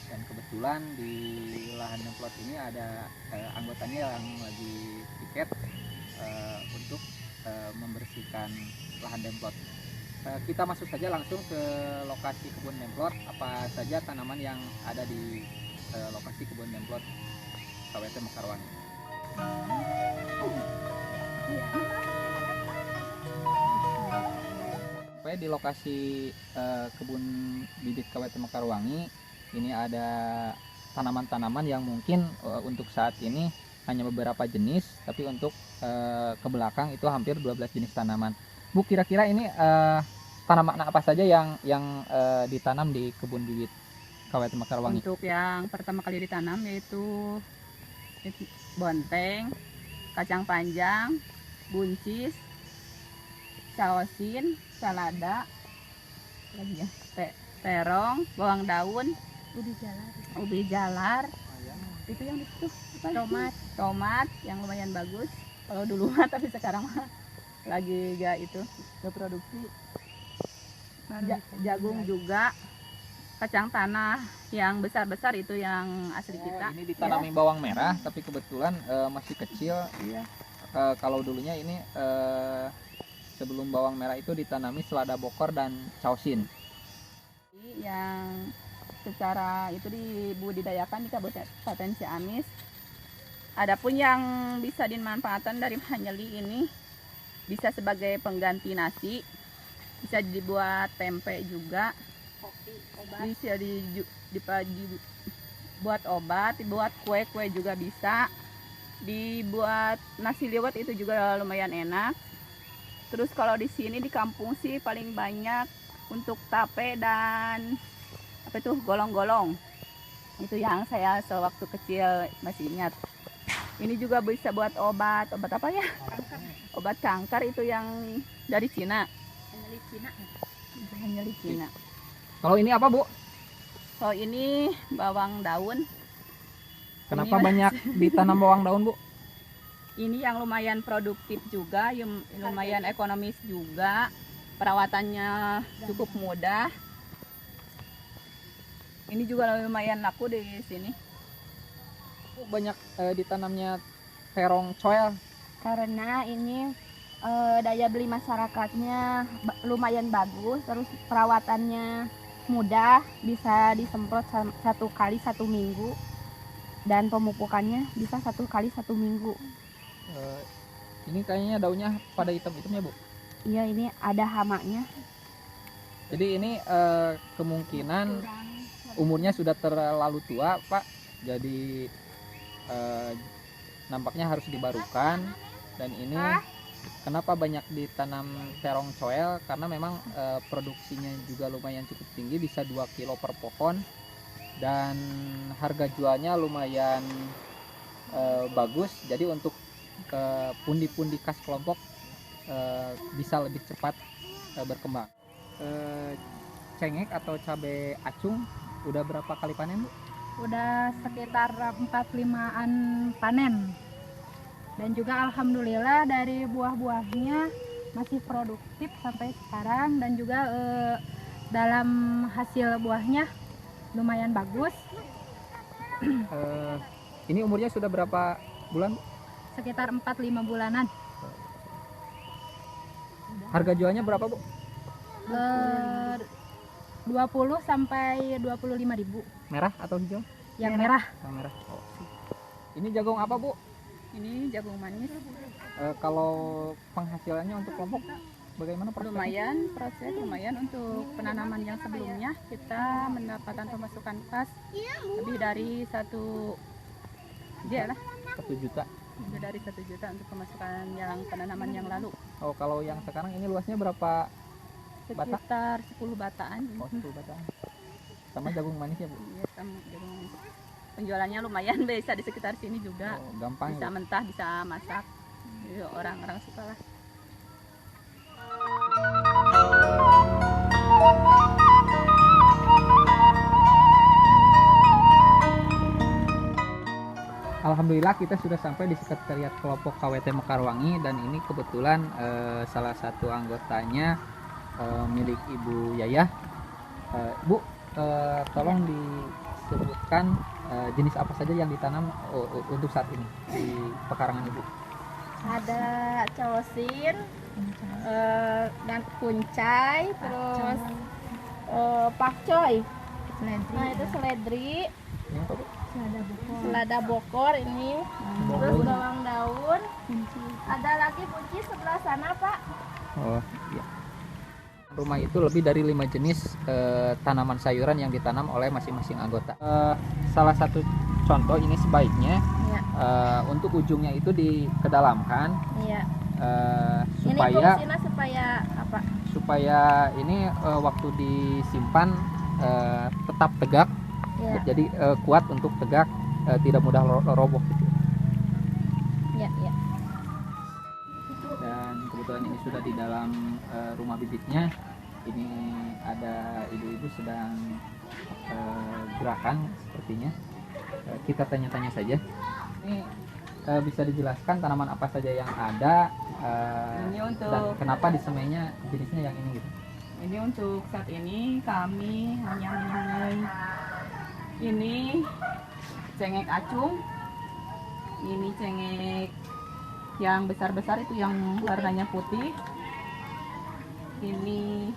Dan kebetulan di lahan demplot ini ada anggotanya yang lagi piket untuk membersihkan lahan demplot. Kita masuk saja langsung ke lokasi kebun demplot, apa saja tanaman yang ada di lokasi kebun demplot KWT Mekarwangi. Sampai di lokasi kebun bibit KWT Mekarwangi, ini ada tanaman-tanaman yang mungkin untuk saat ini hanya beberapa jenis, tapi untuk ke belakang itu hampir 12 jenis tanaman. Bu, kira-kira ini tanaman apa saja yang ditanam di kebun bibit KWT Mekarwangi? Untuk yang pertama kali ditanam yaitu bonteng, kacang panjang, buncis, saosin, salada, lagi ya, terong, bawang daun, ubi jalar, itu yang itu tomat yang lumayan bagus kalau dulu mah, tapi sekarang mah lagi itu gak produksi. Jagung juga, kacang tanah yang besar-besar itu yang asli kita. Ini ditanami bawang merah, tapi kebetulan masih kecil. Iya. Kalau dulunya ini sebelum bawang merah itu ditanami selada bokor dan caosin. Yang secara itu dibudidayakan di Kabupaten Ciamis. Adapun yang bisa dimanfaatkan dari hanyeli ini bisa sebagai pengganti nasi, bisa dibuat tempe juga, bisa dibuat obat, dibuat kue juga bisa, dibuat nasi liwet itu juga lumayan enak. Terus kalau di sini di kampung sih paling banyak untuk tape dan apa itu golong-golong, itu yang saya sewaktu kecil masih ingat. Ini juga bisa buat obat apa ya? Obat kanker itu yang dari Cina. Hanyeli Cina. Kalau ini apa, Bu? So ini bawang daun. Kenapa Ini banyak ditanam bawang daun, Bu? Ini yang lumayan produktif juga, lumayan ekonomis juga. Perawatannya cukup mudah. Ini juga lumayan laku di sini. Banyak ditanamnya terong coel. Karena ini daya beli masyarakatnya lumayan bagus, terus perawatannya mudah, bisa disemprot 1 kali 1 minggu, dan pemupukannya bisa 1 kali 1 minggu. Ini kayaknya daunnya pada hitam-hitamnya, Bu. Iya, ini ada hamanya. Jadi ini kemungkinan umurnya sudah terlalu tua, Pak. Jadi nampaknya harus dibarukan. Dan ini kenapa banyak ditanam terong coel, karena memang produksinya juga lumayan cukup tinggi, bisa 2 kilo per pohon, dan harga jualnya lumayan bagus. Jadi untuk pundi-pundi kas kelompok bisa lebih cepat berkembang. Cengek atau cabai acung udah berapa kali panen, Bu? Udah sekitar 4-5an panen. Dan juga alhamdulillah dari buah-buahnya masih produktif sampai sekarang, dan juga dalam hasil buahnya lumayan bagus. Ini umurnya sudah berapa bulan, Bu? Sekitar 4-5 bulanan. Harga jualnya berapa, Bu? 20 sampai 25.000. Merah atau hijau? Yang merah. Yang merah. Oh. Ini jagung apa, Bu? Ini jagung manis. Kalau penghasilannya untuk kelompok bagaimana, Pak? Lumayan untuk penanaman yang sebelumnya kita mendapatkan pemasukan kas lebih dari 1 juta. Lebih dari 1 juta untuk pemasukan yang penanaman yang lalu. Oh, kalau yang sekarang ini luasnya berapa? Sekitar 10 bataan. Oh, 10 batang. Sama jagung manis ya, Bu? Iya, sama jagung manis. Penjualannya lumayan, bisa di sekitar sini juga. Oh, gampang. Bisa Ya? mentah, bisa masak. Jadi orang-orang suka lah. Alhamdulillah kita sudah sampai di sekretariat kelompok KWT Mekarwangi, dan ini kebetulan salah satu anggotanya milik Ibu Yayah. Bu, tolong disebutkan jenis apa saja yang ditanam untuk saat ini di pekarangan Ibu? Ada cowosir, dan kuncai, terus pakcoy. Nah itu seledri, Ini apa, Bu? selada bokor ini, terus bawang daun. Ada lagi buncis sebelah sana Pak. Oh iya. Rumah itu lebih dari 5 jenis tanaman sayuran yang ditanam oleh masing-masing anggota. Salah satu contoh ini sebaiknya Iya. untuk ujungnya itu dikedalamkan Iya. Ini supaya fungsinya supaya apa? supaya ini waktu disimpan tetap tegak, Iya. jadi kuat untuk tegak, tidak mudah roboh gitu. Iya, iya. Dan kebetulan ini sudah di dalam rumah bibitnya. Ini ada ibu-ibu sedang gerakan sepertinya. Kita tanya-tanya saja. Ini bisa dijelaskan tanaman apa saja yang ada Ini untuk dan kenapa disemainya jenisnya yang ini gitu. Ini untuk saat ini kami hanya menyemai ini cengek acung, ini cengek yang besar-besar itu yang warnanya putih, ini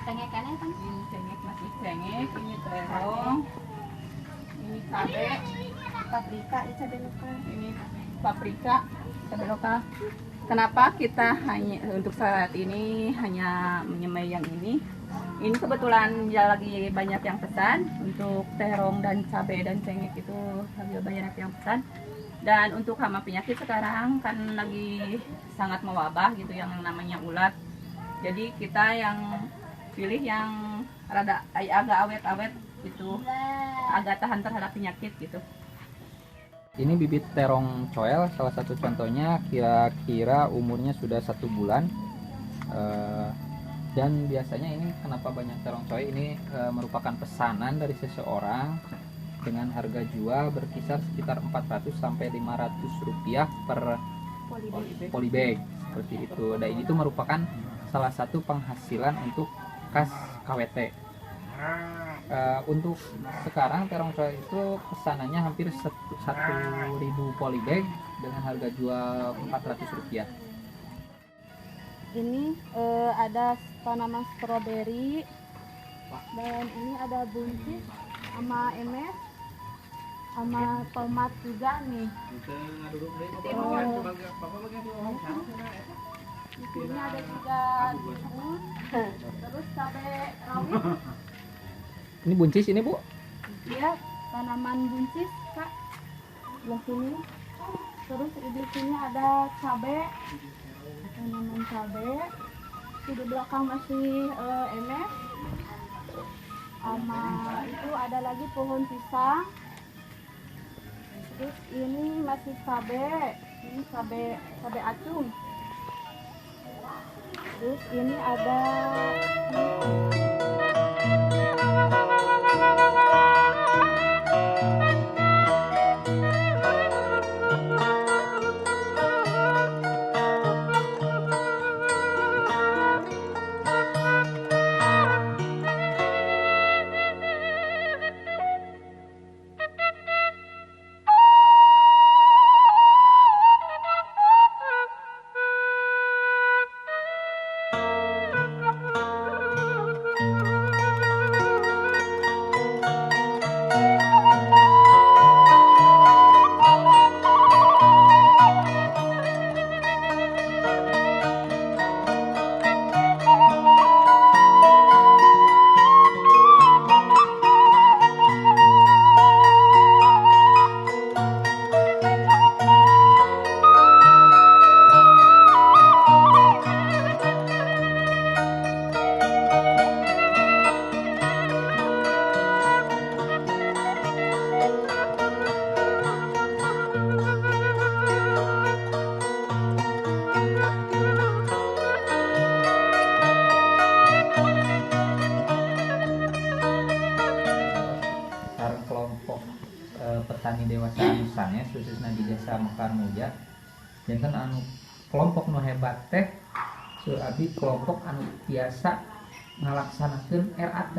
Cengekannya kan ini cengek masih cengek, ini terong, ini cabai, paprika, cabai lokal. ini paprika, cabai lokal. Kenapa kita hanya untuk saat ini hanya menyemai yang ini? Ini kebetulan ya lagi banyak yang pesan untuk terong dan cabai dan cengek itu lagi banyak yang pesan. Dan untuk hama penyakit sekarang kan lagi sangat mewabah gitu yang namanya ulat. Jadi kita yang pilih yang rada agak awet-awet gitu, agak tahan terhadap penyakit gitu. Ini bibit terong coel, salah satu contohnya, kira-kira umurnya sudah 1 bulan. Dan biasanya ini kenapa banyak terong coel ini merupakan pesanan dari seseorang dengan harga jual berkisar sekitar 400 sampai 500 rupiah per polybag seperti itu. Dan ini tuh merupakan salah satu penghasilan untuk kas KWT. Untuk sekarang terong coel itu pesanannya hampir 1.000 polybag dengan harga jual 400 rupiah. Ini ada tanaman stroberi, dan ini ada buncis sama emes, sama tomat juga nih. Di sini ada juga timun, terus cabai rawit. Ini buncis ini, Bu? Iya, tanaman buncis Kak. Sebelah sini. Terus di sini ada cabai, tanaman cabai. Di belakang masih emes. Sama itu ada lagi pohon pisang. Terus ini masih cabai. Ini cabai acung. Terus ini ada petani dewasa misalnya khususnya di desa Mekar Muja janten anu kelompok nu hebat teh abdi kelompok anu biasa ngalaksanakeun RAT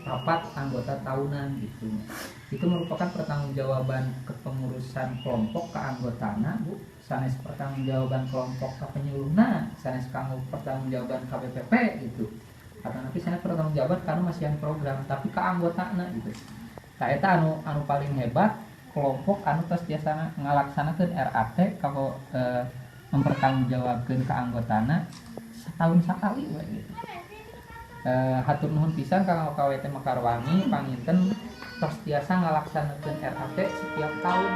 rapat anggota tahunan gitu. Itu merupakan pertanggungjawaban kepengurusan kelompok ke anggotana Bu, sanes pertanggungjawaban kelompok ke penyuluhna, sanes kanggo pertanggungjawaban KBPP gitu. Karena nanti sanes pertanggungjawaban karena masih program tapi ke anggotana gitu. Nah eta anu paling hebat kelompok anu tos biasa ngalaksanakeun RAT kanggo mempertanggungjawabkeun ke anggotana setahun sekali we gitu. Hatur nuhun pisan kanggo KWT Mekarwangi panginten tos tiasa ngalaksanakeun RAT setiap tahun.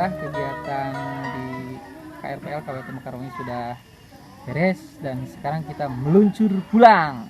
Kegiatan di KRPL KWT Mekarwangi sudah beres dan sekarang kita meluncur pulang.